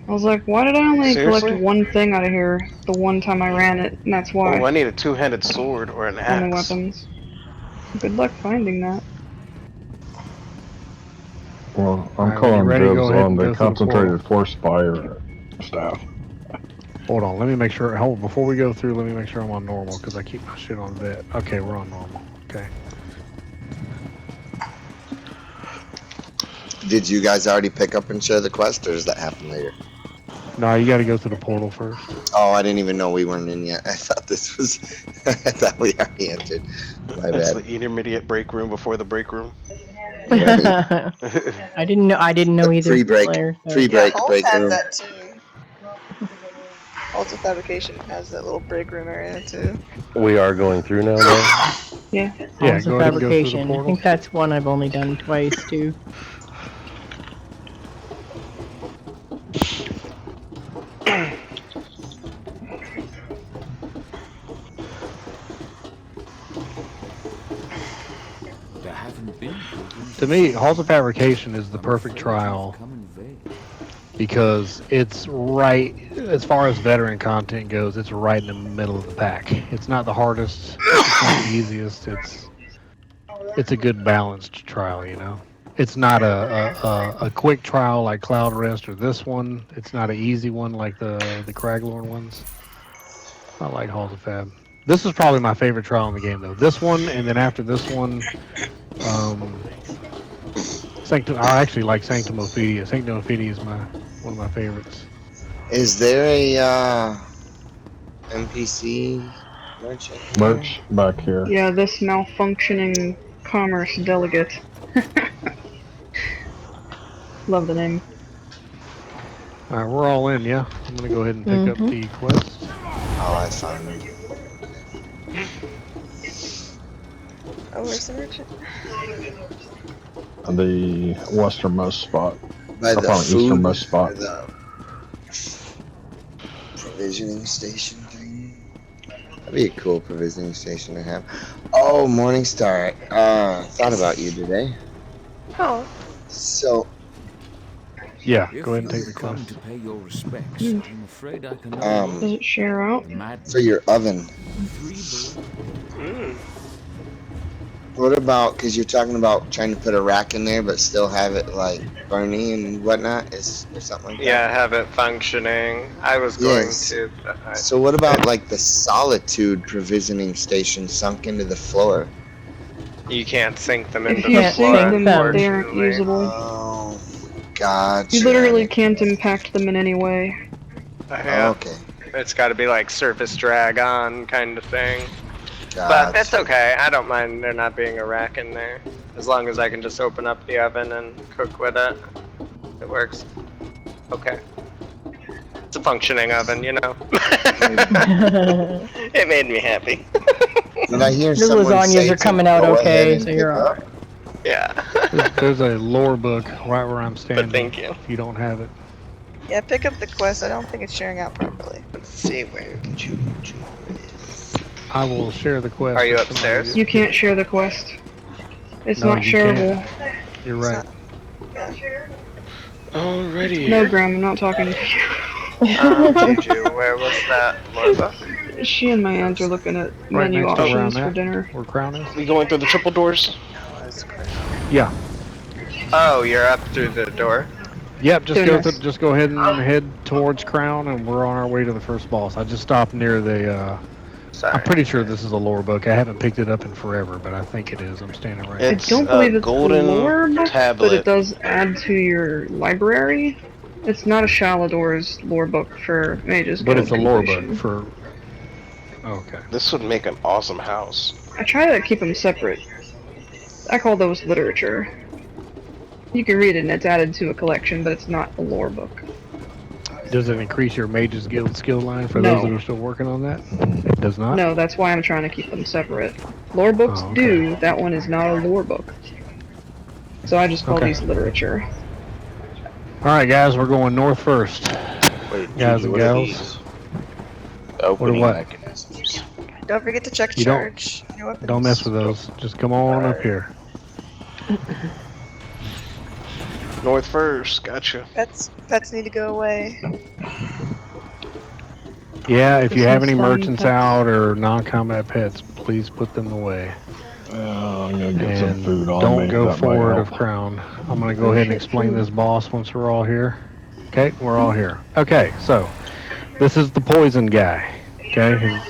I was like, why did I only collect Seriously? one thing out of here the one time I ran it, and that's Oh, I why. need a two-handed sword or an Only axe. weapons. Good luck finding that. Well, I'm Alright, when you're calling ready, go dibs ahead on and the go through the portal. concentrated force fire staff. Hold on, let me make sure. Hold before we go through. Let me make sure I'm on normal because I keep my shit on vet. Okay, we're on normal. Okay. Did you guys already pick up and share the quest, or does that happen later? No, you got to go through the portal first. Oh, I didn't even know we weren't in yet. I thought this was. I thought we already entered. My That's bad. the intermediate break room before the break room. Right. I didn't know. I didn't know either. Pre-break. Claire, so. Yeah, Pre-break Halls break has room. that too. Halls of Fabrication has that little break room area too. We are going through now, though. Yeah. Yeah, Halls of go ahead and go through the Fabrication. I portal. think that's one I've only done twice too. To me, Halls of Fabrication is the perfect trial because it's right, as far as veteran content goes, it's right in the middle of the pack. It's not the hardest, it's not the easiest, it's a good balanced trial, you know? It's not a quick trial like Cloud Rest or this one. It's not an easy one like the Craglorn ones. I like Halls of Fab. This is probably my favorite trial in the game, though. This one, and then after this one, I actually like Sanctum Ophidia. Sanctum Ophidia is one of my favorites. Is there a NPC merchant? Merch back here. Yeah, this malfunctioning commerce delegate. Love the name. All right, we're all in, yeah? I'm going to go ahead and pick up the quest. Oh, I found it. Oh, where's the merchant? The westernmost spot. By Up the on the food, easternmost spot. or the provisioning station thing. That'd be a cool provisioning station to have. Oh, Morningstar. Thought about you today. Oh, So, Yeah, go ahead and take the quest. To pay your respects, Hmm. I'm afraid I can Does it share out? for your oven, Mm. what about, because you're talking about trying to put a rack in there but still have it like burning and whatnot, is there something like that? Yeah, have it functioning. I was going Yes. to. So what about like the Solitude provisioning station sunk into the floor? You can't sink them If into you the Can't sink floor, them, sink them. they aren't unfortunately. usable. Oh, gotcha. You literally can't impact them in any way. Yeah, Okay, it's got to be like surface drag on kind of thing. gotcha. But that's okay. I don't mind there not being a rack in there, as long as I can just open up the oven and cook with it. It works. Okay. It's a functioning oven, you know. It made me happy. Did I hear Your someone lasagnas say are to coming out go ahead okay, and so pick you're up? alright. Yeah. There's a lore book right where I'm standing. But thank you. If you don't have it. yeah, pick up the quest. I don't think it's sharing out properly. Let's see where did you I will share the quest. Are you if somebody upstairs? gets You it. can't share the quest. It's No, not you shareable. You're right. Alrighty. No, Graham, I'm not talking to you. Juju, where was that lore book? She and my aunt are looking at Right menu next to where options I'm for at. dinner. Where Crown is? We going through the triple doors? Yeah. Oh, you're up through the door. Yep. Doing this. Just go ahead and head towards Crown, and we're on our way to the first boss. I just stopped near the. Sorry. I'm pretty sure this is a lore book. I haven't picked it up in forever, but I think it is. I'm standing right. It's I don't believe a it's golden a lore book, but tablet. it does add to your library. It's not a Shalador's lore book for Mages But Guild it's a lore completion. book for. Okay. This would make an awesome house. I try to keep them separate. I call those literature. You can read it and it's added to a collection, but it's not a lore book. Does it increase your Mages Guild skill line for No. those that are still working on that? It does not? No, that's why I'm trying to keep them separate. Lore books Oh, okay. do, that one is not a lore book. So I just call Okay. these literature. Alright, guys, we're going north first. Wait, Guys Juju, and what are gals. these? Opening what? mechanisms. Don't forget to check You don't- charge. Your weapons. Don't mess with those. Just come on up here. North first. Gotcha. Pets need to go away. Yeah, if you have any Business value merchants pets. out or non-combat pets, please put them away. I'm gonna get some And food on don't me. go That might forward help. of crown. I'm going to go ahead and explain this boss once we're all here. Okay, we're all here. Okay, so this is the poison guy. Okay,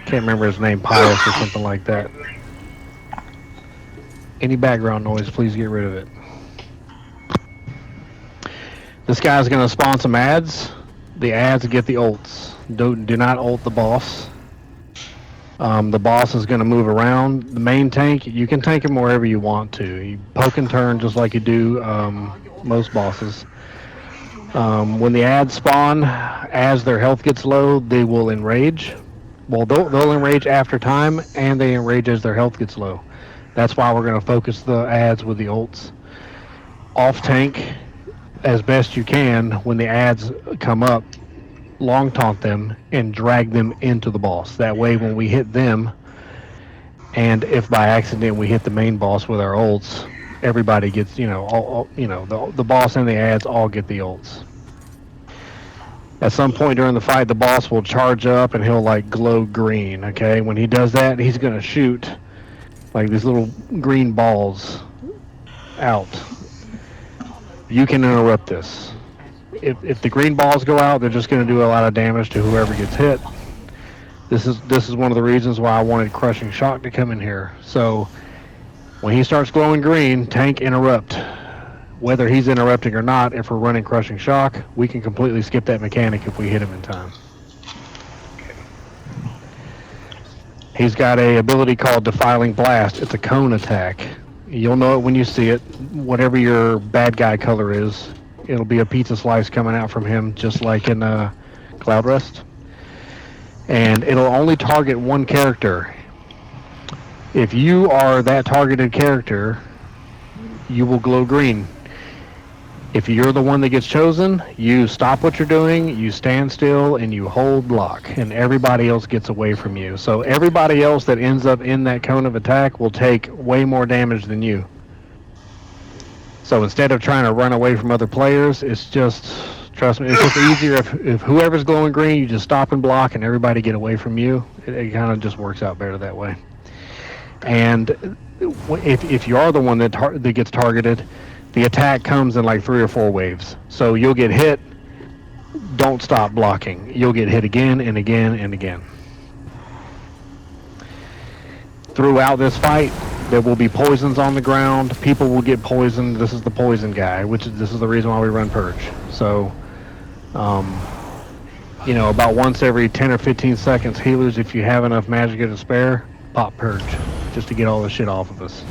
can't remember his name, Pius or something like that. Any background noise, please get rid of it. This guy's going to spawn some ads. The ads get the ults. Do not ult the boss. The boss is going to move around. The main tank, you can tank him wherever you want to. You poke and turn just like you do most bosses. When the ads spawn, as their health gets low, they will enrage. Well, they'll enrage after time, and they enrage as their health gets low. That's why we're going to focus the ads with the ults. Off tank, as best you can, when the ads come up, long taunt them and drag them into the boss. That way, when we hit them, and if by accident we hit the main boss with our ults, everybody gets, the boss and the ads all get the ults. At some point during the fight, the boss will charge up and he'll like glow green. Okay, when he does that, he's gonna shoot like these little green balls out. You can interrupt this. If the green balls go out, they're just gonna do a lot of damage to whoever gets hit. This is one of the reasons why I wanted Crushing Shock to come in here. So when he starts glowing green, tank interrupt. Whether he's interrupting or not, if we're running Crushing Shock, we can completely skip that mechanic if we hit him in time. He's got a ability called Defiling Blast. It's a cone attack. You'll know it when you see it. Whatever your bad guy color is, it'll be a pizza slice coming out from him, just like in Cloud Rest. And it'll only target one character. If you are that targeted character, you will glow green. If you're the one that gets chosen, you stop what you're doing, you stand still, and you hold block, and everybody else gets away from you. So everybody else that ends up in that cone of attack will take way more damage than you. So instead of trying to run away from other players, it's just, trust me, it's just easier if whoever's glowing green, you just stop and block, and everybody get away from you. It kind of just works out better that way. And if you are the one that gets targeted, the attack comes in like 3 or 4 waves. So you'll get hit, don't stop blocking. You'll get hit again and again and again. Throughout this fight, there will be poisons on the ground. People will get poisoned. This is the poison guy, this is the reason why we run Purge. So, about once every 10 or 15 seconds, healers, if you have enough magic to spare, pop Purge, just to get all the shit off of us.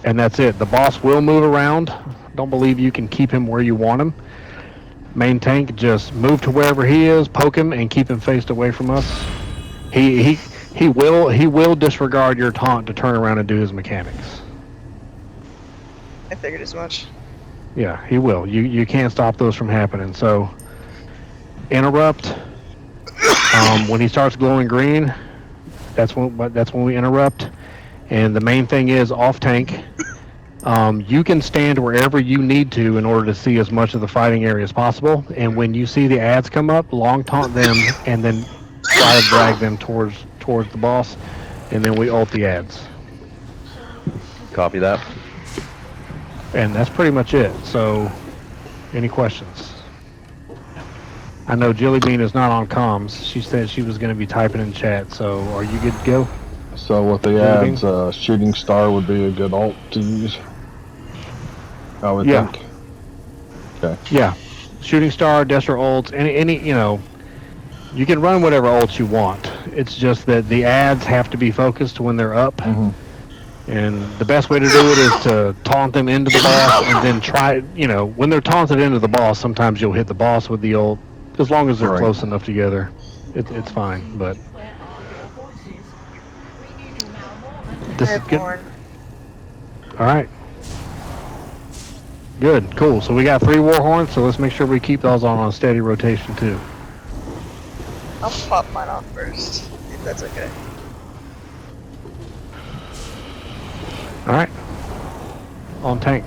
And that's it. The boss will move around. Don't believe you can keep him where you want him. Main tank, just move to wherever he is, poke him, and keep him faced away from us. He will disregard your taunt to turn around and do his mechanics. I figured as much. Yeah, he will. You can't stop those from happening. So interrupt. When he starts glowing green, that's when we interrupt. And the main thing is off tank. You can stand wherever you need to in order to see as much of the fighting area as possible. And when you see the ads come up, long taunt them and then try to drag them towards the boss. And then we ult the ads. Copy that. And that's pretty much it. So, any questions? I know Jilly Bean is not on comms. She said she was going to be typing in chat. So, are you good to go? So with the ads, Shooting Star would be a good ult to use, I would think. Okay. Yeah. Shooting Star, Desert ults, any you can run whatever ults you want. It's just that the ads have to be focused when they're up. Mm-hmm. And the best way to do it is to taunt them into the boss and then try, when they're taunted into the boss, sometimes you'll hit the boss with the ult. As long as they're close enough together, it's fine. But this is good. All right. Good, cool. So we got 3 Warhorns, so let's make sure we keep those on a steady rotation too. I'll pop mine off first, if that's okay. Alright. On tank.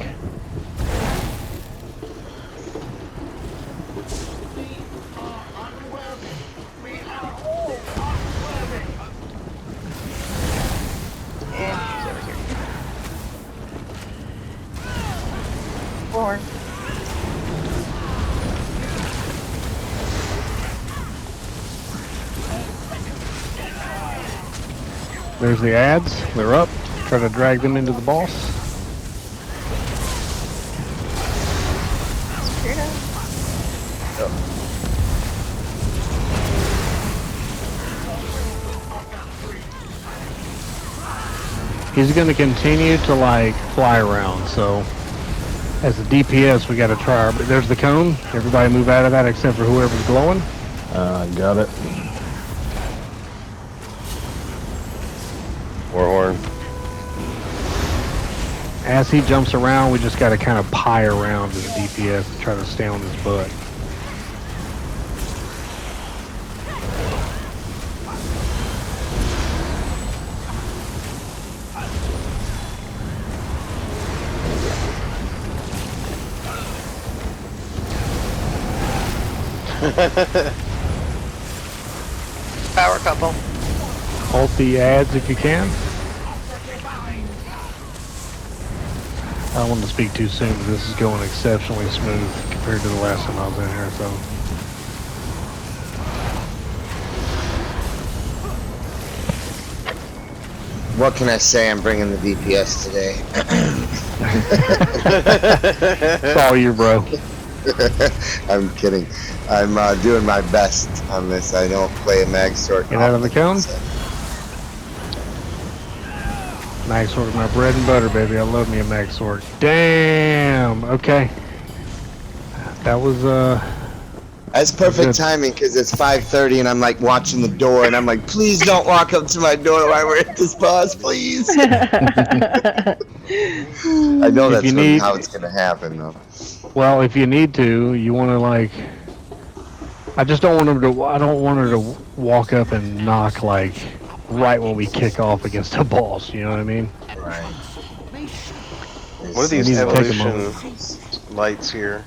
And he's over here. Born. There's the ads. They're up. Try to drag them into the boss. Here now. He's going to continue to like fly around, so as a DPS we got to try our... There's the cone. Everybody move out of that except for whoever's glowing. Got it. Warhorn. As he jumps around, we just got to kind of pie around as a DPS and try to stay on his butt. Power couple. Ult the ads if you can. I don't want to speak too soon, but this is going exceptionally smooth compared to the last time I was in here, so. What can I say? I'm bringing the DPS today. It's all you, bro. I'm kidding. I'm doing my best on this. I don't play a mag sword. Get out of the cone. Mag sword is my bread and butter, baby. I love me a mag sword. Damn. Okay. That was That's perfect good. timing because it's 5:30 and I'm like watching the door and I'm like, please don't walk up to my door while we're at this boss, please. I know If that's you need- how it's gonna happen though. Well, if you need to, you want to like. I just don't want him to. I don't want her to walk up and knock like right when we kick off against a boss. You know what I mean? Right. What are these We need to take a evolution lights here?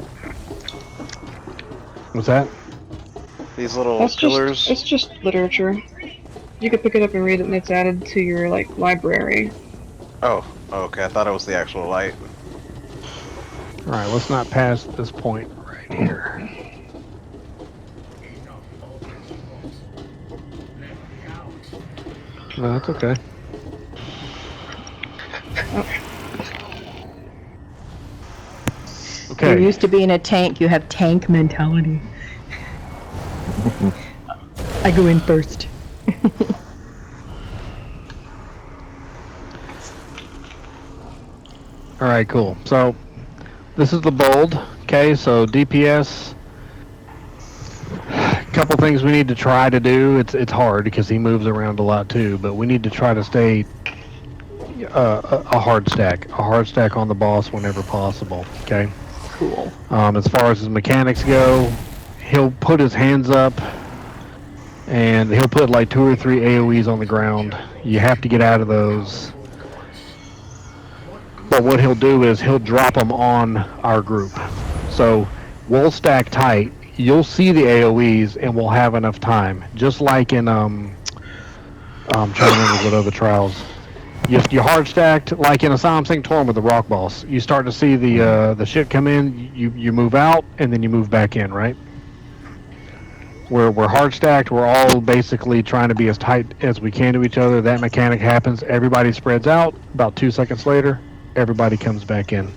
What's that? These little That's pillars? it's just literature. You could pick it up and read it, and it's added to your like library. Oh, okay. I thought it was the actual light. All right, let's not pass this point right here. No, that's okay. You're Okay. used to being a tank, you have tank mentality. I go in first. All right, cool. So this is the bold. Okay, so DPS. Couple things we need to try to do. It's hard because he moves around a lot too, but we need to try to stay a hard stack on the boss whenever possible. Okay. Cool. As far as his mechanics go, he'll put his hands up and he'll put like 2 or 3 AoEs on the ground. You have to get out of those. But what he'll do is he'll drop them on our group. So we'll stack tight. You'll see the AoEs and we'll have enough time. Just like in I'm trying to remember what other trials. You hard stacked like in Asylum Sanctorium with the rock boss. You start to see the shit come in, you move out and then you move back in, right? We're hard stacked, we're all basically trying to be as tight as we can to each other. That mechanic happens, everybody spreads out, about 2 seconds later, everybody comes back in.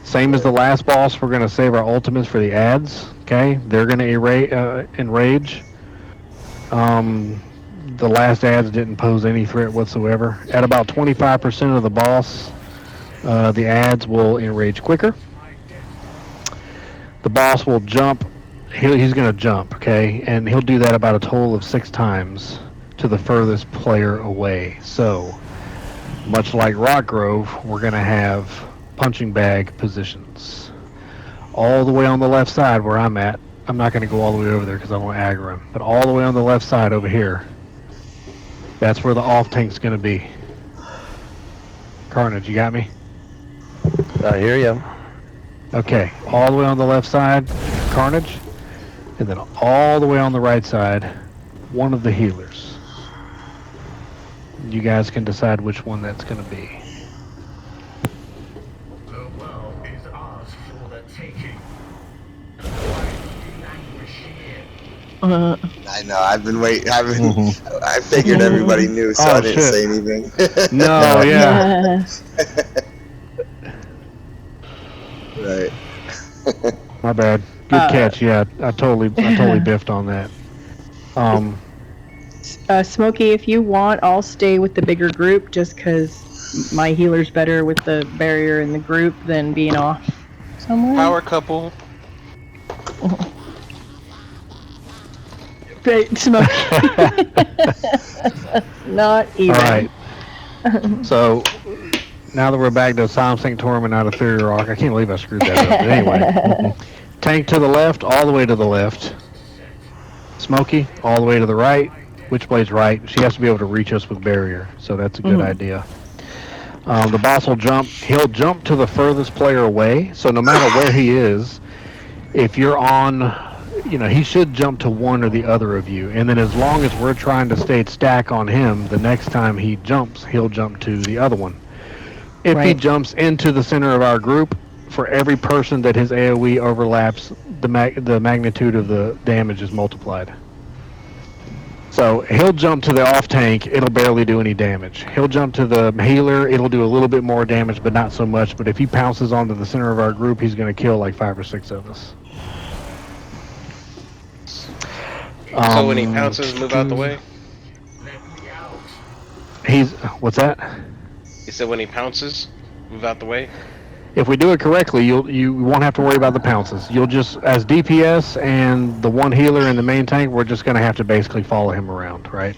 Same as the last boss, we're gonna save our ultimates for the ads, okay? They're gonna enrage. The last ads didn't pose any threat whatsoever. At about 25% of the boss, the ads will enrage quicker. The boss will jump. He's going to jump, okay? And he'll do that about a total of 6 times to the furthest player away. So, much like Rock Grove, we're going to have punching bag positions. All the way on the left side where I'm at. I'm not going to go all the way over there because I don't want to aggro him. But all the way on the left side over here. That's where the off tank's going to be. Carnage, you got me? I hear you. Okay, all the way on the left side, Carnage, and then all the way on the right side, one of the healers. You guys can decide which one that's going to be. The world is ours for the taking. I know. I've been waiting. I figured everybody knew, so I didn't say anything. No, yeah. Right. My bad. Good catch. Yeah, I totally biffed on that. Smokey, if you want, I'll stay with the bigger group just because my healer's better with the barrier in the group than being off somewhere. Power couple. Smokey. Not even. All right. So now that we're back to Asylum, Sanctorium, and out of Theory Rock, I can't believe I screwed that up. But anyway, Tank to the left, all the way to the left. Smokey, all the way to the right. Witchblade's right. She has to be able to reach us with barrier, so that's a good idea. The boss will jump. He'll jump to the furthest player away. So no matter where he is, if you're on, he should jump to one or the other of you. And then as long as we're trying to stay stack on him, the next time he jumps, he'll jump to the other one. If he jumps into the center of our group, for every person that his AoE overlaps, the magnitude of the damage is multiplied. So he'll jump to the off tank, it'll barely do any damage. He'll jump to the healer, it'll do a little bit more damage, but not so much. But if he pounces onto the center of our group, he's going to kill like 5 or 6 of us. So when he pounces, move out the way? What's that? He said when he pounces, move out the way? If we do it correctly, you won't have to worry about the pounces. You'll just, as DPS and the one healer in the main tank, we're just going to have to basically follow him around, right?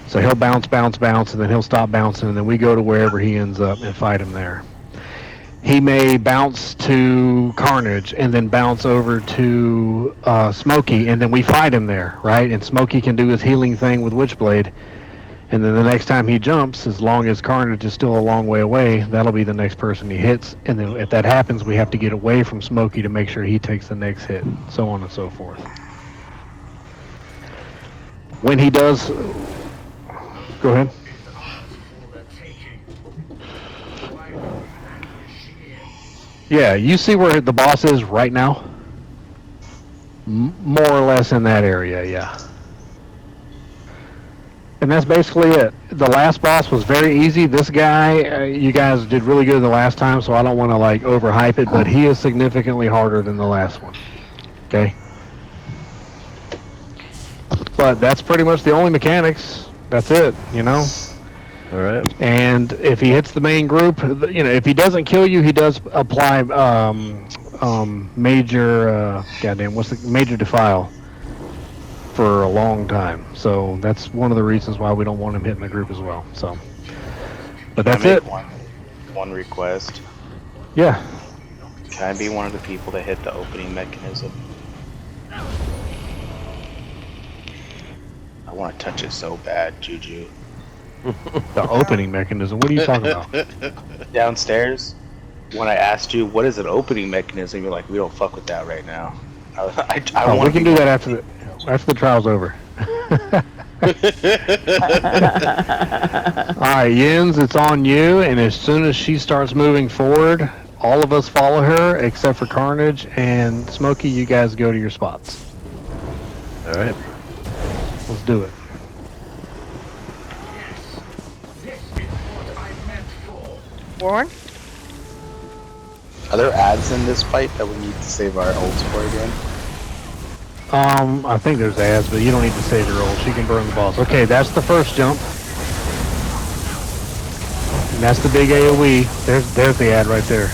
So he'll bounce, and then he'll stop bouncing, and then we go to wherever he ends up and fight him there. He may bounce to Carnage and then bounce over to Smokey, and then we fight him there, right? And Smokey can do his healing thing with Witchblade. And then the next time he jumps, as long as Carnage is still a long way away, that'll be the next person he hits. And then if that happens, we have to get away from Smokey to make sure he takes the next hit, so on and so forth. When he does... Go ahead. Yeah, you see where the boss is right now? More or less in that area, yeah. And that's basically it. The last boss was very easy. This guy, you guys did really good the last time, so I don't want to overhype it, but he is significantly harder than the last one. Okay? But that's pretty much the only mechanics. That's it, All right. And if he hits the main group, if he doesn't kill you, he does apply major, major defile for a long time. So that's one of the reasons why we don't want him hitting the group as well. So, but that's it. One request. Yeah. Can I be one of the people that hit the opening mechanism? I want to touch it so bad, Juju. The opening mechanism? What are you talking about? Downstairs, when I asked you what is an opening mechanism, you're like, we don't fuck with that right now. We can do that after the trial's over. Alright, Yins, it's on you, and as soon as she starts moving forward, all of us follow her, except for Carnage and Smokey. You guys go to your spots. Alright. Let's do it. Warren? Are there ads in this fight that we need to save our ults for again? I think there's ads, but you don't need to save your ult. She can burn the boss. Okay, that's the first jump. And that's the big AoE. There's the ad right there.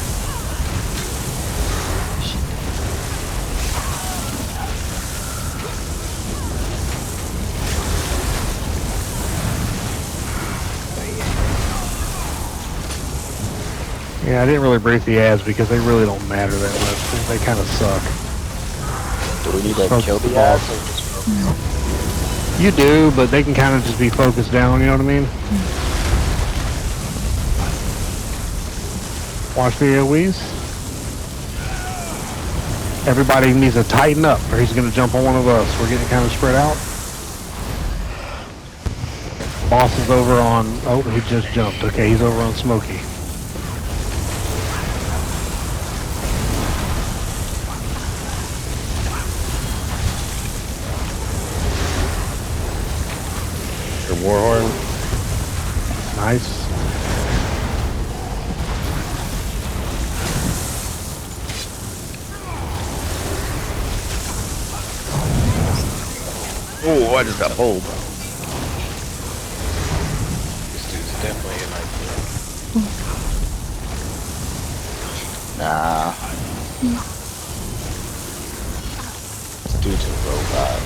Yeah, I didn't really brief the ads because they really don't matter that much. They kind of suck. Do we need to kill the ads or just focus? You do, but they can kind of just be focused down, you know what I mean? Watch the AoEs. Everybody needs to tighten up, or he's going to jump on one of us. We're getting kind of spread out. Boss is over on... Oh, he just jumped. Okay, he's over on Smokey. Your Warhorn. Nice. Oh, I just got pulled. This dude's definitely a knife. Nah. This dude's a robot.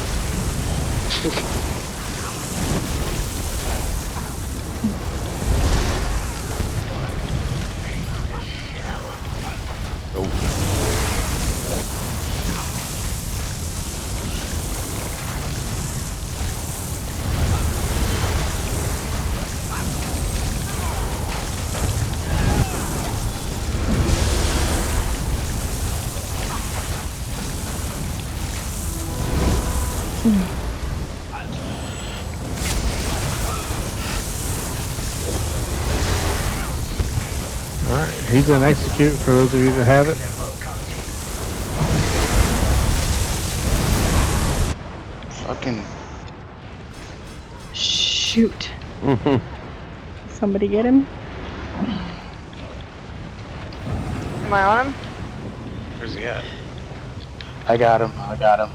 Alright, he's going to execute for those of you that have it. Fucking. Shoot. Somebody get him? Am I on him? Where's he at? I got him. I got him.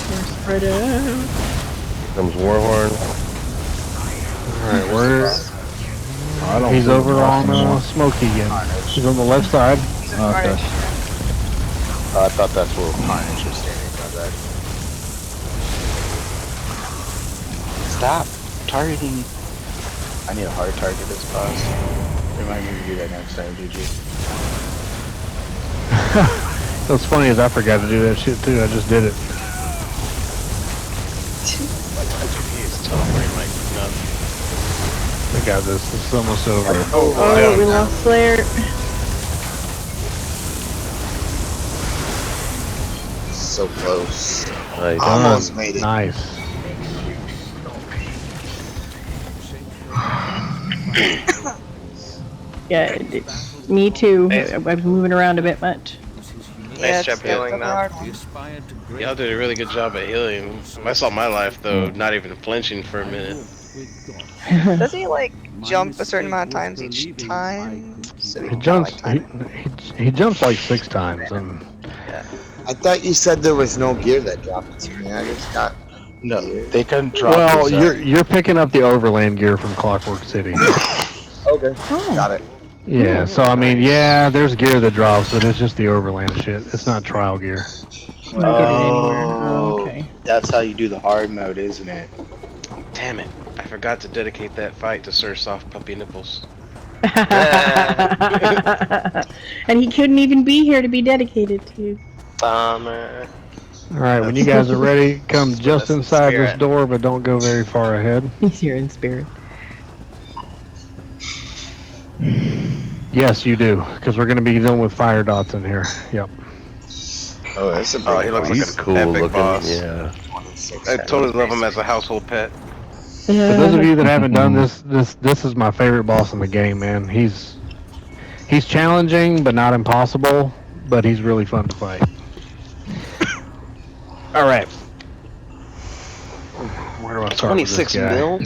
We're spread out. Comes Warhorn. Alright, where's... I don't He's see over the boss on anymore. Smokey again. He's on the left side. Okay. I thought that's where Carnage was standing. My bad. Stop targeting. I need a hard target this boss. Remind me to do that next time, GG. What's funny is I forgot to do that shit too. I just did it. He is teleporting like nothing. I got this. This is almost over. Oh, we lost Slayer. So close. Nice. Almost made it. Nice. Yeah, me too. I was moving around a bit much. Nice job healing though. Y'all did a really good job at healing. I saw my life though, not even flinching for a minute. Does he like jump a certain amount of times each time? So He can jumps. kinda, He jumps like 6 times. And I thought you said there was no gear that dropped to me. I just got. No, they couldn't drop. well, his, you're picking up the overland gear from Clockwork City. Okay. Got it. Yeah. So I mean, yeah, there's gear that drops, but it's just the overland shit. It's not trial gear. Not getting anywhere. Oh, okay. That's how you do the hard mode, isn't it? Damn it. I forgot to dedicate that fight to Sir Soft Puppy Nipples. And he couldn't even be here to be dedicated to. Bummer. All right. When you guys are ready, come just That's in inside this spirit. door, but don't go very far ahead. He's here in spirit. Yes, you do, because we're going to be dealing with fire dots in here. Yep. Oh, that's a big Oh, he looks He's like a cool epic looking. boss. Yeah. I totally love him as a household pet. For those of you that haven't done this is my favorite boss in the game, man. He's challenging, but not impossible. But he's really fun to fight. All right. Where do I start with this 26 guy? mil?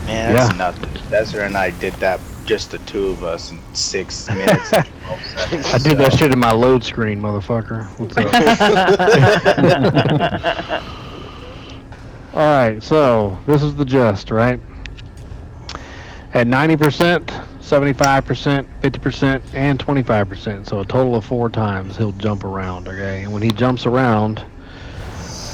Man, that's Yeah. nothing. Desert and I did that, just the two of us, in 6 minutes. And 12 seconds, I did that shit in my load screen, motherfucker. What's up? All right, so this is the gist, right? At 90%, 75%, 50%, and 25%. So a total of 4 times he'll jump around, okay? And when he jumps around,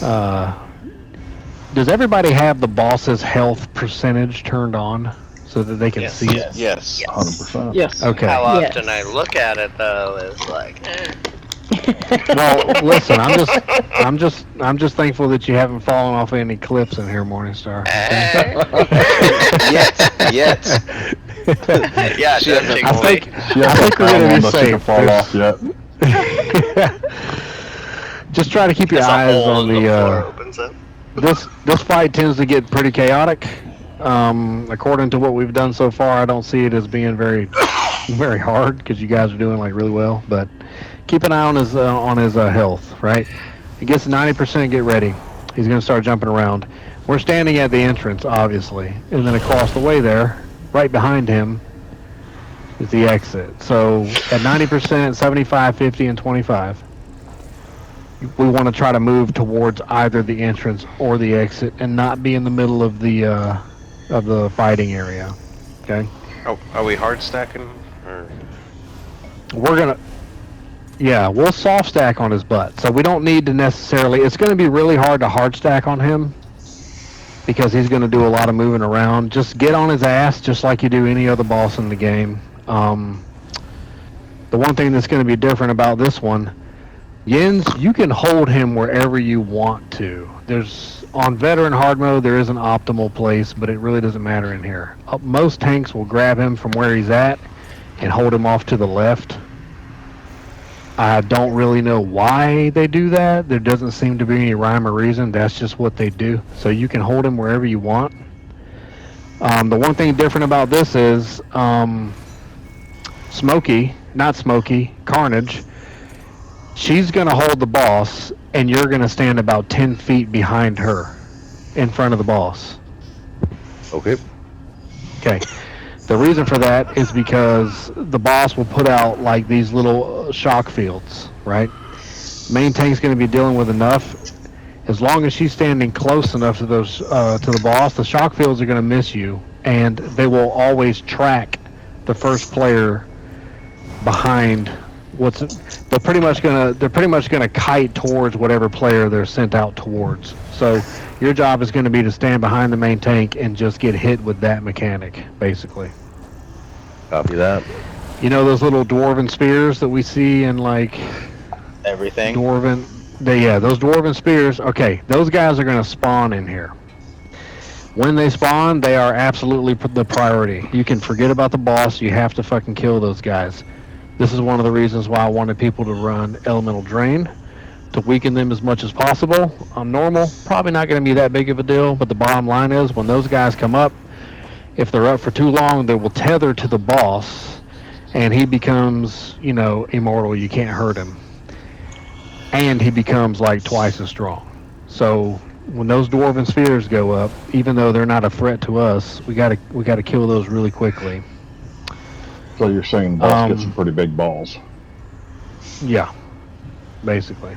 does everybody have the boss's health percentage turned on so that they can see it? Yes. 100%. Yes. Okay. How Yes. often I look at it though is like, Well, listen, I'm just thankful that you haven't fallen off any cliffs in here, Morningstar. Okay? Yet. Yeah, She hasn't judging I fallen. think me. She has I a think we're crown gonna on be that she can safe. fall off yet. Just try to keep your There's a eyes hole on in the floor the. opens up. This fight tends to get pretty chaotic. According to what we've done so far, I don't see it as being very hard because you guys are doing like really well. But keep an eye on his health. Right, he gets 90%. Get ready. He's going to start jumping around. We're standing at the entrance, obviously, and then across the way there, right behind him, is the exit. So at 90%, 75, 50, and 25. We want to try to move towards either the entrance or the exit and not be in the middle of the fighting area. Okay? Oh, are we hard stacking? Or... We're gonna, yeah, we'll soft stack on his butt. So we don't need to necessarily. It's going to be really hard to hard stack on him because he's going to do a lot of moving around. Just get on his ass, just like you do any other boss in the game. The one thing that's going to be different about this one. Jens, you can hold him wherever you want to. There's on veteran hard mode, there is an optimal place, but it really doesn't matter in here. Most tanks will grab him from where he's at and hold him off to the left. I don't really know why they do that. There doesn't seem to be any rhyme or reason. That's just what they do. So you can hold him wherever you want. The one thing different about this is Carnage. She's going to hold the boss, and you're going to stand about 10 feet behind her in front of the boss. Okay. Okay. The reason for that is because the boss will put out like these little shock fields, right? Main tank's going to be dealing with enough. As long as she's standing close enough to those to the boss, the shock fields are going to miss you, and they will always track the first player behind. They're pretty much gonna kite towards whatever player they're sent out towards. So your job is going to be to stand behind the main tank and just get hit with that mechanic, basically. Copy that. You know those little dwarven spears that we see in like Everything. those dwarven spears. Okay, those guys are going to spawn in here. When they spawn, they are absolutely the priority. You can forget about the boss. You have to fucking kill those guys. This is one of the reasons why I wanted people to run Elemental Drain, to weaken them as much as possible. On normal, probably not going to be that big of a deal, but the bottom line is when those guys come up, if they're up for too long, they will tether to the boss, and he becomes, immortal. You can't hurt him. And he becomes like twice as strong. So when those dwarven spheres go up, even though they're not a threat to us, we gotta kill those really quickly. So you're saying the boss gets some pretty big balls. Yeah, basically.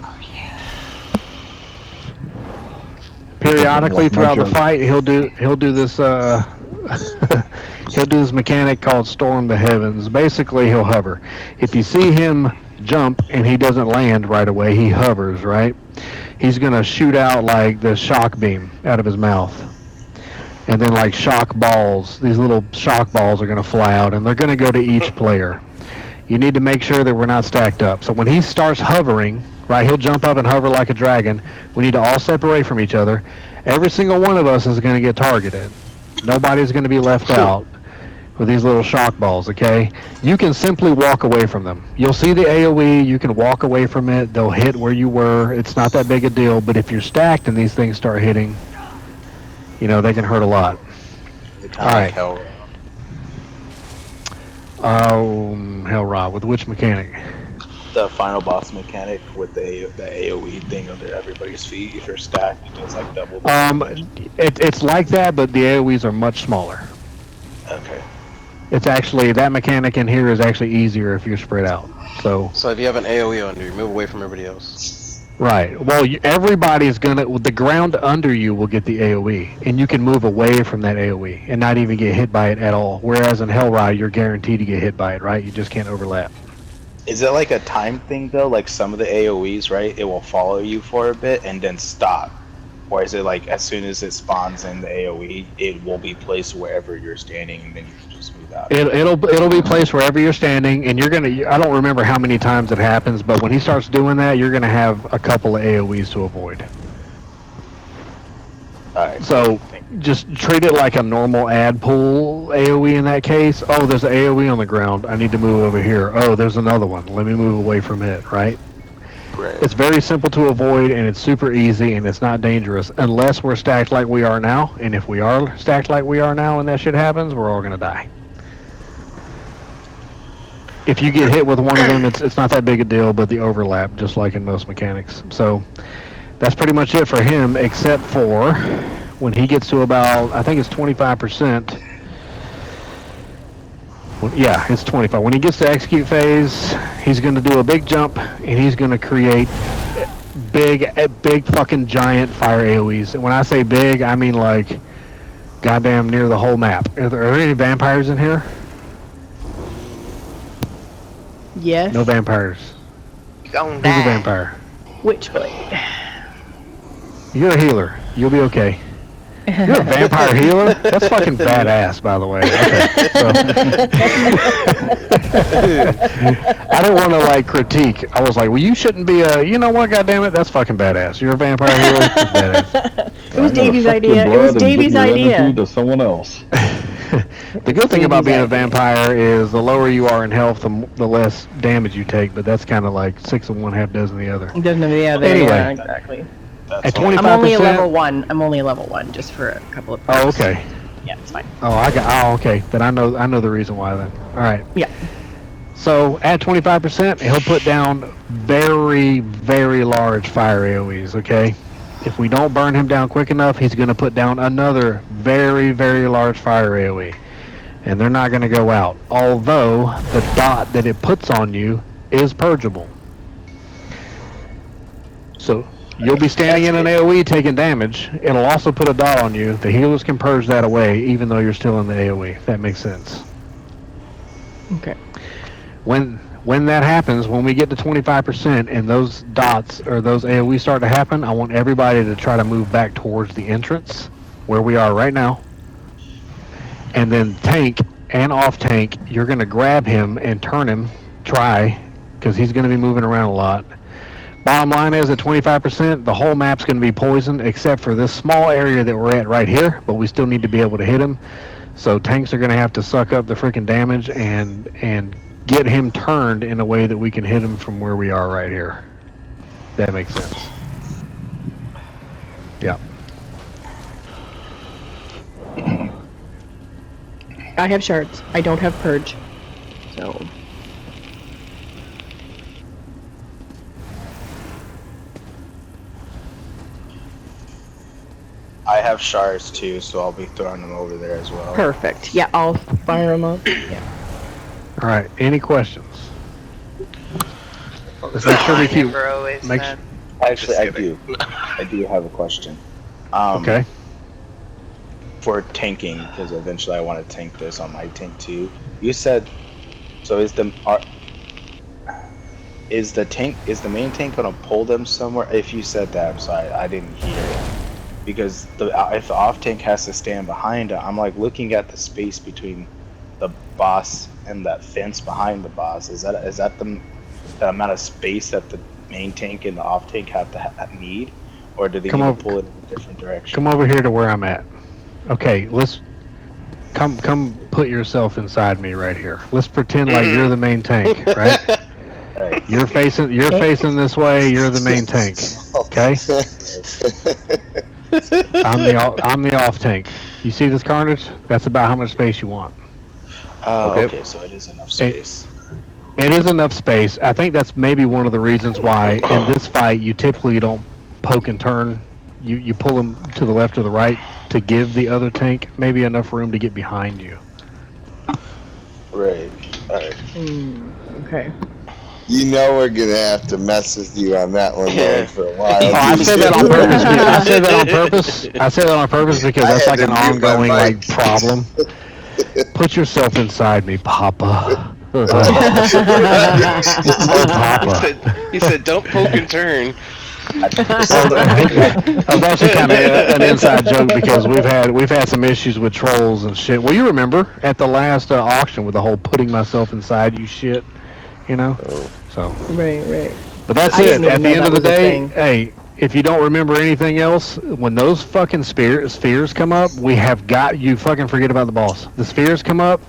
Periodically throughout the fight, he'll do this he'll do this mechanic called Storm the Heavens. Basically, he'll hover. If you see him jump and he doesn't land right away, he hovers, right? He's gonna shoot out like the shock beam out of his mouth. And then like shock balls, these little shock balls are going to fly out, and they're going to go to each player. You need to make sure that we're not stacked up. So when he starts hovering, right, he'll jump up and hover like a dragon. We need to all separate from each other. Every single one of us is going to get targeted. Nobody's going to be left out with these little shock balls, okay? You can simply walk away from them. You'll see the AoE, you can walk away from it. They'll hit where you were. It's not that big a deal, but if you're stacked and these things start hitting, they can hurt a lot. All right. Hell Rod, with which mechanic? The final boss mechanic with the AoE thing under everybody's feet. If you're stacked, it does like double. It's like that, but the AoEs are much smaller. Okay. It's actually, that mechanic in here is actually easier if you're spread out. So if you have an AoE on you, move away from everybody else. Right. Well, everybody's the ground under you will get the AoE, and you can move away from that AoE and not even get hit by it at all. Whereas in Hellride, you're guaranteed to get hit by it, right? You just can't overlap. Is it like a time thing though? Like some of the AoEs, right? It will follow you for a bit and then stop. Or is it like as soon as it spawns in the AoE, it will be placed wherever you're standing and then you can just move about it. It'll be placed wherever you're standing, and you're gonna. I don't remember how many times it happens, but when he starts doing that, you're gonna have a couple of AOE's to avoid. Alright. So just treat it like a normal ad pool AOE in that case. Oh, there's an AOE on the ground. I need to move over here. Oh, there's another one. Let me move away from it, right? Right. It's very simple to avoid, and it's super easy, and it's not dangerous unless we're stacked like we are now. And if we are stacked like we are now and that shit happens, we're all going to die. If you get hit with one of them, it's not that big a deal, but the overlap, just like in most mechanics. So that's pretty much it for him, except for when he gets to about, I think it's 25%. Yeah, it's 25. When he gets to execute phase, he's going to do a big jump, and he's going to create big fucking giant fire AoEs. And when I say big, I mean like goddamn near the whole map. Are there any vampires in here? Yes. No vampires. Going Who's a down. vampire? Witchblade. You're a healer. You'll be okay. You're a vampire healer? That's fucking badass, by the way. Okay, so. I didn't want to, like, critique. I was like, well, you shouldn't be a, you know what, goddammit, that's fucking badass. You're a vampire healer? That's badass. It was Davey's idea. It was Davey's idea. To someone else. The good thing about being a vampire is the lower you are in health, the less damage you take, but that's kind of like 6 of one, half dozen the other. Anyway. Yeah, exactly. At 25%. I'm only a level 1. I'm only a level 1, just for a couple of perks. Oh, okay. Yeah, it's fine. Oh, okay. Then I know the reason why then. All right. Yeah. So at 25%, he'll put down very, very large fire AoEs, okay? If we don't burn him down quick enough, he's going to put down another very, very large fire AoE. And they're not going to go out. Although the dot that it puts on you is purgeable. So you'll be standing in an AoE taking damage. It'll also put a dot on you. The healers can purge that away even though you're still in the AoE, if that makes sense. Okay. When that happens, when we get to 25% and those dots or those AoE start to happen, I want everybody to try to move back towards the entrance where we are right now. And then tank and off tank, you're going to grab him and turn him, because he's going to be moving around a lot. Bottom line is at 25%, the whole map's going to be poisoned except for this small area that we're at right here, but we still need to be able to hit him. So tanks are going to have to suck up the freaking damage and get him turned in a way that we can hit him from where we are right here. That makes sense. Yeah. I have shards. I don't have purge. So. I have shards too, so I'll be throwing them over there as well. Perfect. Yeah, I'll fire them up. Yeah. All right. Any questions? Let's make sure we keep. Actually, I do. I do have a question. Okay. For tanking, because eventually I want to tank this on my tank too. You said, so is the main tank gonna pull them somewhere? If you said that, I'm sorry, I didn't hear. Because if the off tank has to stand behind it, I'm like looking at the space between the boss and that fence behind the boss. Is that the amount of space that the main tank and the off tank have to need, or do they need to pull it in a different direction? Come over here to where I'm at. Okay, let's come put yourself inside me right here. Let's pretend like you're the main tank, right? Right. You're facing this way. You're the main tank. Okay. I'm the off tank. You see this carnage? That's about how much space you want. Okay, so it is enough space. It is enough space. I think that's maybe one of the reasons why in this fight you typically don't poke and turn. You pull them to the left or the right to give the other tank maybe enough room to get behind you. Right. Alright. Okay. You know we're gonna have to mess with you on that one for a while. Oh, I said that on purpose. I said that on purpose because that's like an ongoing like problem. Put yourself inside me, Papa. He said, don't poke and turn. That was actually kind of an inside joke because we've had some issues with trolls and shit. Well, you remember at the last auction with the whole putting myself inside you shit, you know? So. Right. But that's I it. didn't even At the know end that of the was a day, thing. hey, if you don't remember anything else, when those fucking spheres come up, we have got you fucking forget about the boss. The spheres come up,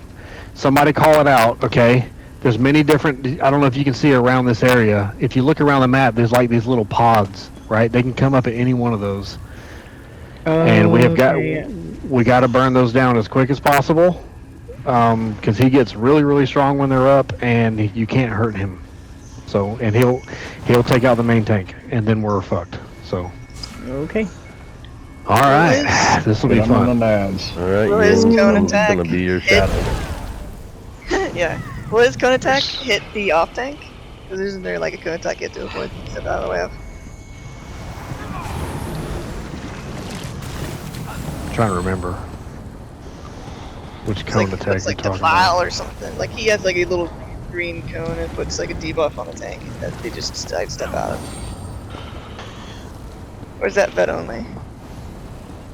somebody call it out, okay? There's many different, I don't know if you can see around this area. If you look around the map, there's like these little pods, right? They can come up at any one of those. And we have we got to burn those down as quick as possible. Because he gets really, really strong when they're up, and you can't hurt him. So, and he'll take out the main tank, and then we're fucked. So. Okay. All right, this will be fun. All right, Will his cone attack gonna be your hit- shadow. Yeah. Will his cone attack hit the off tank? Because isn't there like a cone attack you have to avoid? Step out of the way of. I'm trying to remember which It's cone like, attack it's you're like talking Defile about. or something. Like he has like a little green cone and puts like a debuff on the tank that they just step out of. Or is that vet only?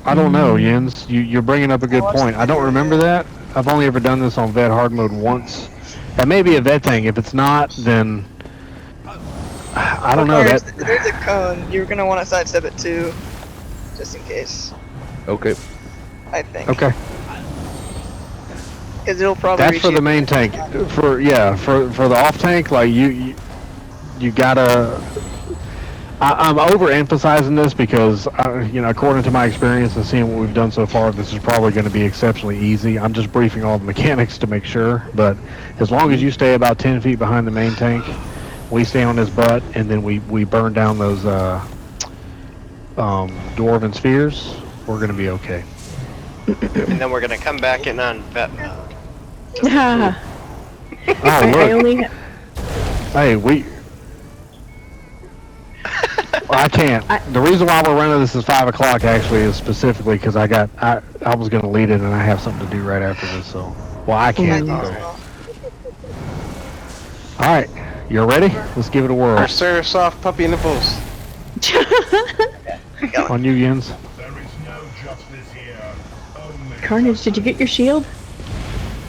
I don't know, Jens. You're bringing up a good point. I don't remember that. I've only ever done this on vet hard mode once. That may be a vet thing. If it's not, then I don't know. There's a cone. You're gonna want to sidestep it too, just in case. Okay. I think. Okay. Because it'll probably. That's reach for you. the main tank. For the off tank, like you gotta. I'm overemphasizing this because, according to my experience and seeing what we've done so far, this is probably going to be exceptionally easy. I'm just briefing all the mechanics to make sure. But as long as you stay about 10 feet behind the main tank, we stay on his butt, and then we burn down those dwarven spheres, we're going to be okay. And then we're gonna come back in on vet mode. I Oh, only. look. Hey, I can't. The reason why we're running this is 5 o'clock actually is specifically because I was going to lead it and I have something to do right after this. So, well, I can't. So. All right, you're ready? Let's give it a whirl. Our Sarah soft puppy nipples. On you, Jens. There is no justice here. Only Carnage, did you get your shield?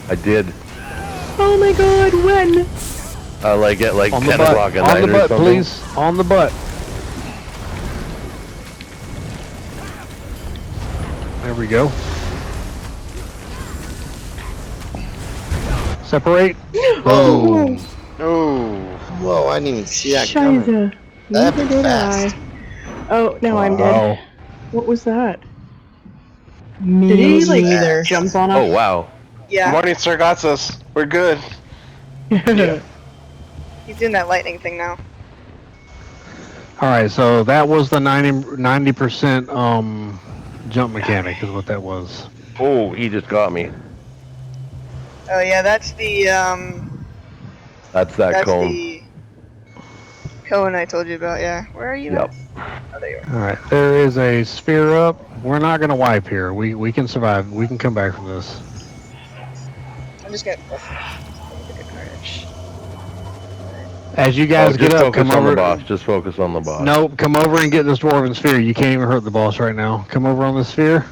I did. Oh my god, when? Like at like On 10 the butt. o'clock at On night the or butt, something. please. On the butt. There we go. Separate. Whoa. Oh. Whoa, I didn't even see that coming. Shiza. That Neither happened did fast. I. Oh, now I'm Wow. dead. What was that? Me Did he like neither. jump on Oh us? wow. Yeah. Morning Star got us. We're good. He's doing that lightning thing now. All right, so that was the 90% jump mechanic is what that was. Oh, he just got me. Oh yeah, that's the That's that cone. the cone I told you about. Yeah. Where are you? Yep. At? Oh, there you are. All right, there is a sphere up. We're not gonna wipe here. We can survive. We can come back from this. I'm just gonna look at Carnage. As you guys Oh, get just up, come focus on the over. boss. Just focus on the boss. Nope, come over and get this dwarven sphere. You can't even hurt the boss right now. Come over on the sphere.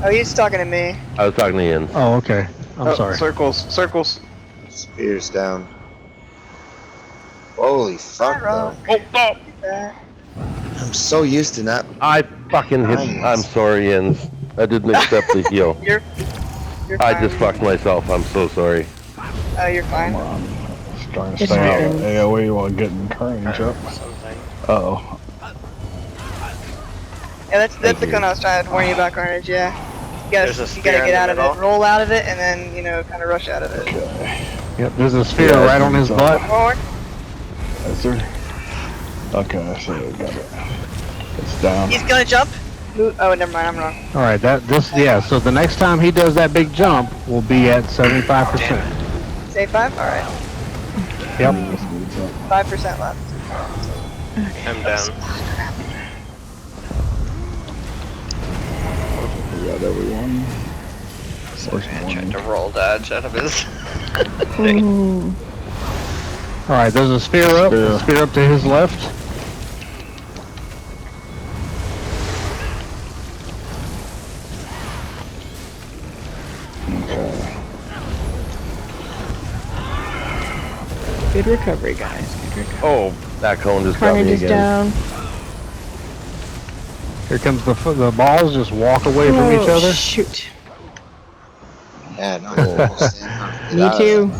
Oh, he's talking to me. I was talking to Ian. Oh, okay. I'm Oh, sorry. Circles. Spears down. Holy fuck, though. That. I'm so used to not. I fucking hit. Nice. I'm sorry, Ian. I didn't accept the heal. You're I fine. just fucked myself. I'm so sorry. Oh, you're fine. Come on. Just trying to It's stay out of happens. AoE while getting Carnage up. Something. Uh-oh. Yeah, that's Thank the you. cone I was trying to warn you about, Carnage. Yeah. There's a You spear gotta in get the out of middle. it, roll out of it, and then kind of rush out of it. Okay. Yep, there's a sphere Yeah, right on his so- butt. Forward. Is there? Okay, so I got it. It's down. He's gonna jump. Oh, never mind. I'm wrong. All right, so the next time he does that big jump, we'll be at 75%. Save 5. All right. Yep. 5% left. I'm down. We got everyone. I tried to roll dodge out of his. Ooh. All right, there's a sphere up. Sphere. Sphere up to his left. Good recovery, guys. Good recovery. Oh, that cone just got Carnage me is again. down. Here comes the balls. Just walk away from each Oh, other. shoot. Yeah, no, we'll stand up. Get Me out of too.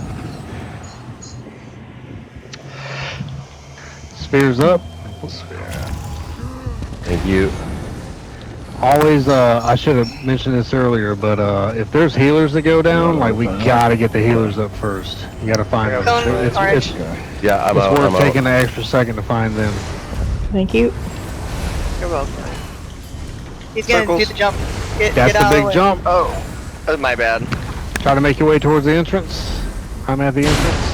Spears up. Thank you. Always, I should have mentioned this earlier, but if there's healers that go down, like we gotta get the healers up first. You gotta find them. Cone, orange. Yeah, I'm It's out. worth I'm taking out. an extra second to find them. Thank you. You're welcome. He's gonna Circles. do the jump. Get That's out the of the big way. jump. Oh, my bad. Try to make your way towards the entrance. I'm at the entrance.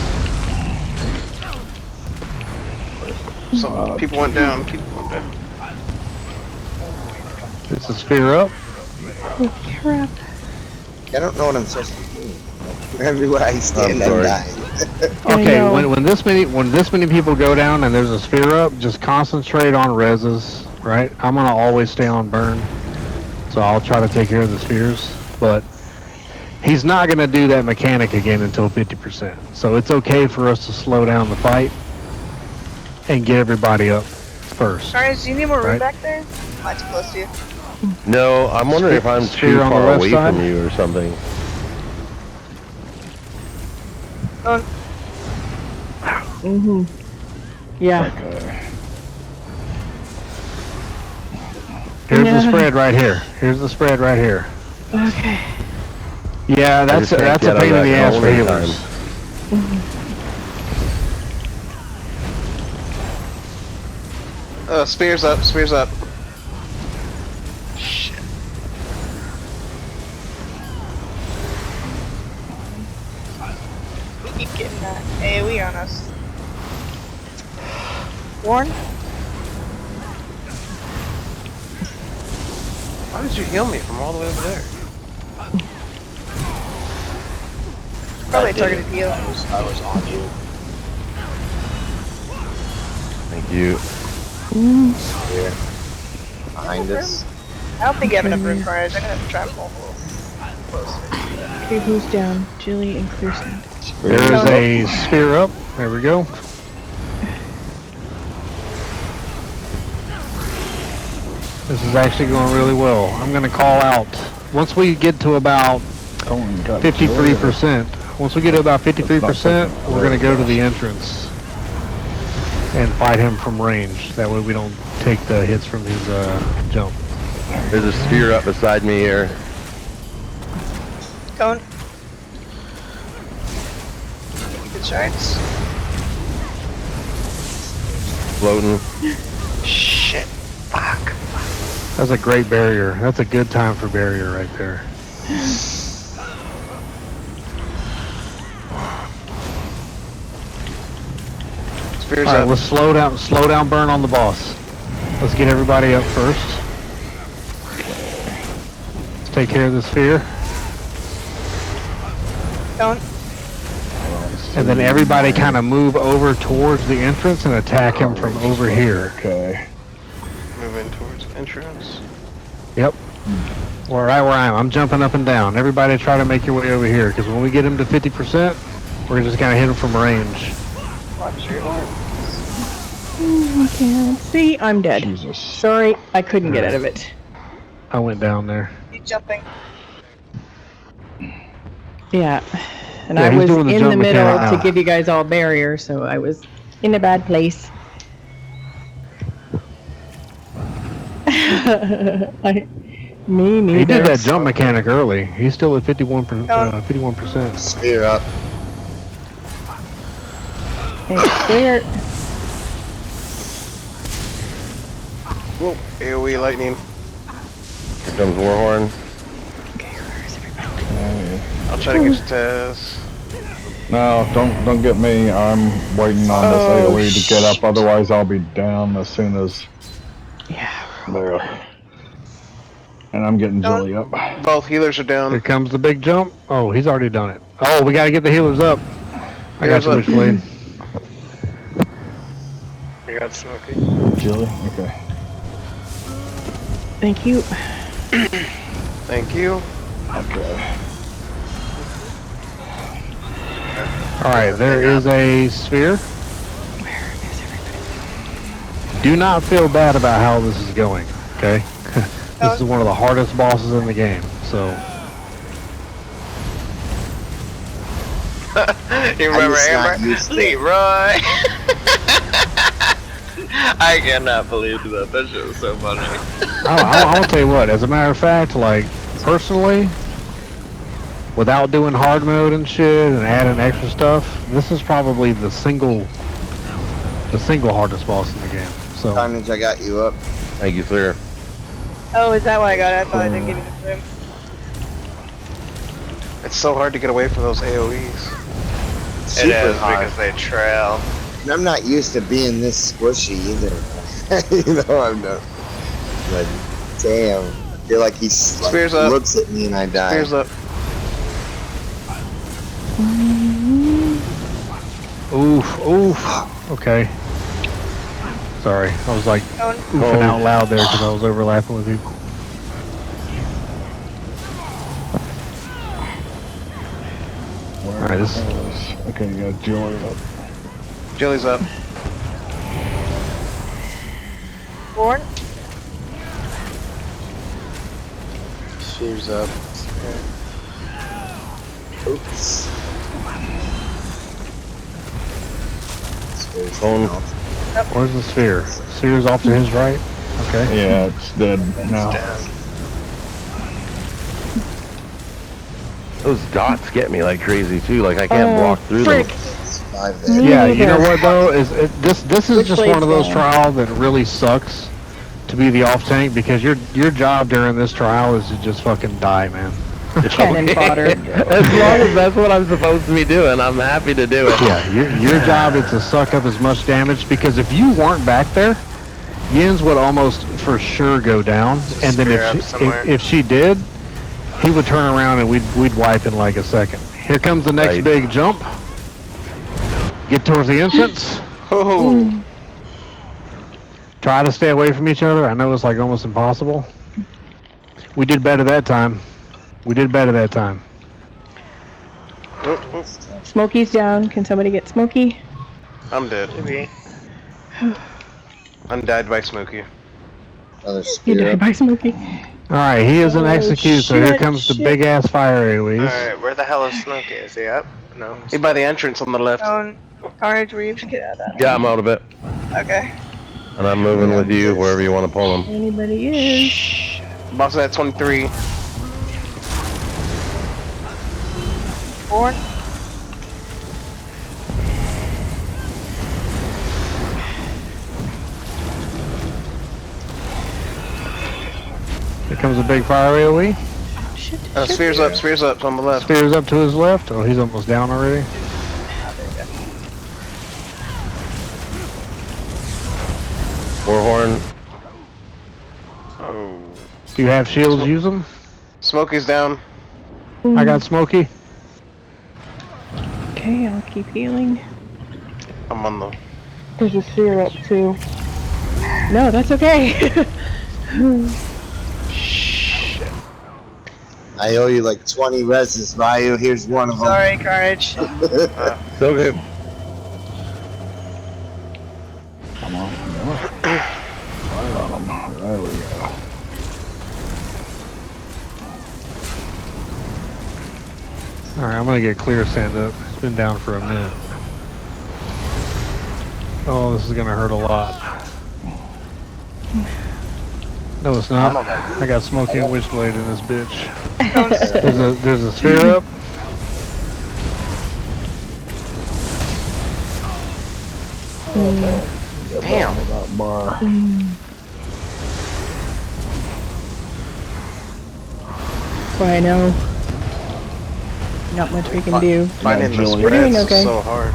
Some people went down. People went down. It's a sphere up. Oh, crap. I don't know what I'm supposed to do. Everywhere I stand, I'm sorry. dying. I Okay, know. when this many people go down and there's a sphere up, just concentrate on reses, right? I'm gonna always stay on burn, so I'll try to take care of the spheres. But he's not gonna do that mechanic again until 50%. So it's okay for us to slow down the fight and get everybody up first. Carnage, do you need more room Right. back there? Am I too close to you? No, I'm wondering if I'm Spear too on the far left away side. from you or something. Cone. Mm-hmm. Yeah. Here's the No. spread right here. Here's the spread right here. Okay. Yeah, that's just can't a get on pain in that the ass cone for in healers. time. Spears up. Spears up. We keep getting that AoE on us. Warren? Why did you heal me from all the way over there? Probably I did. targeted heal. I was on you. Thank you. Here. Behind us. I don't think you have enough room, Carnage. I'm gonna try and pull a little closer. Okay, who's down? Jilly and Clearsand. There's a sphere up. There we go. This is actually going really well. I'm going to call out. Once we get to about 53%, once we get to about 53%, we're going to go to the entrance and fight him from range. That way we don't take the hits from his jump. There's a sphere up beside me here. Cone. Good shards. Floating. Shit. Fuck. That's a great barrier. That's a good time for barrier right there. Spears All right, up. let's slow down burn on the boss. Let's get everybody up first. Let's take care of the sphere. Cone. And then everybody kind of move over towards the entrance and attack him from over here. Okay. Moving towards entrance. Yep. Well, right where I am. I'm jumping up and down. Everybody try to make your way over here, because when we get him to 50%, we're just going to hit him from range. Watch your horn. I can't see. I'm dead. Jesus. Sorry, I couldn't get out of it. I went down there. Keep jumping. Yeah. And Yeah, I he's was doing the in jump the middle mechanic to now. give you guys all barrier, so I was in a bad place. Me neither. He did that jump mechanic early. He's still at 51%. Spear up. It's clear. Whoa. AoE lightning. Here comes Warhorn. I'll try to get you Taz. No, don't get me. I'm waiting on this Oh, AoE to get up. Otherwise, I'll be down as soon as Yeah. there. And I'm getting Jilly up. Both healers are Here down. comes the big jump. Oh, he's already done it. Oh, we got to get the healers up. I got Healers you, up. Witchblade. I got Smokey. Jilly? Okay. Thank you. Thank you. Okay. Alright, there is a sphere. Do not feel bad about how this is going, okay? This is one of the hardest bosses in the game, so... You remember Amber? Leroy! I cannot believe that. That shit was so funny. I'll tell you what, as a matter of fact, like, personally, without doing hard mode and shit and adding extra stuff, this is probably the single hardest boss in the game. So Carnage, I got you up. Thank you, sir. Oh, is that why I got it? I thought I didn't give you the room. It's so hard to get away from those AoEs. It is because they trail. And I'm not used to being this squishy either. You know I'm not. But damn, I feel like he Spears like, up. looks at me and I die. Spears up. oof, oof. Okay. Sorry, I was like oofing out loud there because I was overlapping with you. Alright, this Okay, you got Joey up. Jelly's up. Born? She's up. Oops. Phone. Where's the sphere? Sphere's off to his right? Okay. Yeah, it's dead now. Those dots get me like crazy too. Like I can't walk through frick. them. Yeah, you know what though? This is Which just way one of those down? trials that really sucks to be the off tank because your job during this trial is to just fucking die, man. Cannon fodder. As long as that's what I'm supposed to be doing, I'm happy to do it. Yeah, your job is to suck up as much damage because if you weren't back there, Yin's would almost for sure go down, and then if she did, he would turn around and we'd wipe in like a second. Here comes the next big jump. Get towards the entrance. Oh. Try to stay away from each other. I know it's like almost impossible. We did better that time. Smokey's down. Can somebody get Smokey? I'm dead. I'm died by Smokey. Another You spear died up. by Smokey. Alright, he is an execute, so here shit, comes the big ass fire AoEs. Alright, where the hell is Smokey? Is he up? No. He's by the entrance on the left. Carnage, were you able to get out of that? Yeah, I'm out of it. Okay. And I'm moving with you wherever you want to pull them. Anybody is. Boss at 23. Born? Here comes a big fire AoE. Sphere's up on the left. Spears up to his left. Oh, he's almost down already. Warhorn. Oh. Do you have shields? Use them. Smokey's down. I got Smokey. Okay, I'll keep healing. I'm on the... There's a sphere up too. No, that's okay. I owe you like 20 reses, Ryu. Here's one of them. Sorry, Carnage. It's okay. Come on. Right on him. There we go. Alright, I'm gonna get clear stand up. It's been down for a minute. Oh, this is gonna hurt a lot. No, it's not. I got Smokey and Witchblade in this bitch. There's a sphere up. Damn. That bar. Well, I know. Not much we can do. Finding the We're doing spreads okay. is so hard.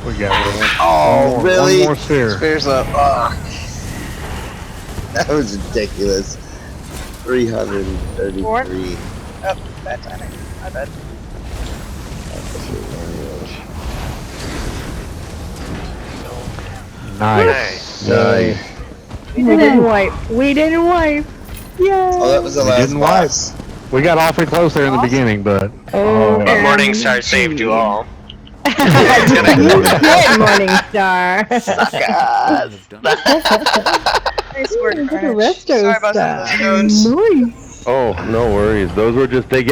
We got one. Oh, One really? more sphere. Sphere's up. That was ridiculous. 333. Oh, bad timing. My bad. Nice. Nice. We didn't wipe. We didn't wipe. Yeah. Oh, that was the We last didn't wipe. boss. We got awfully close there in the beginning, but Oh, But Morningstar saved you all. You did, Morningstar. Suckers. Nice work, Look at the Carnage. resto Sorry about some of stuff. those stones. Nice. Oh, no worries. Those were just, they get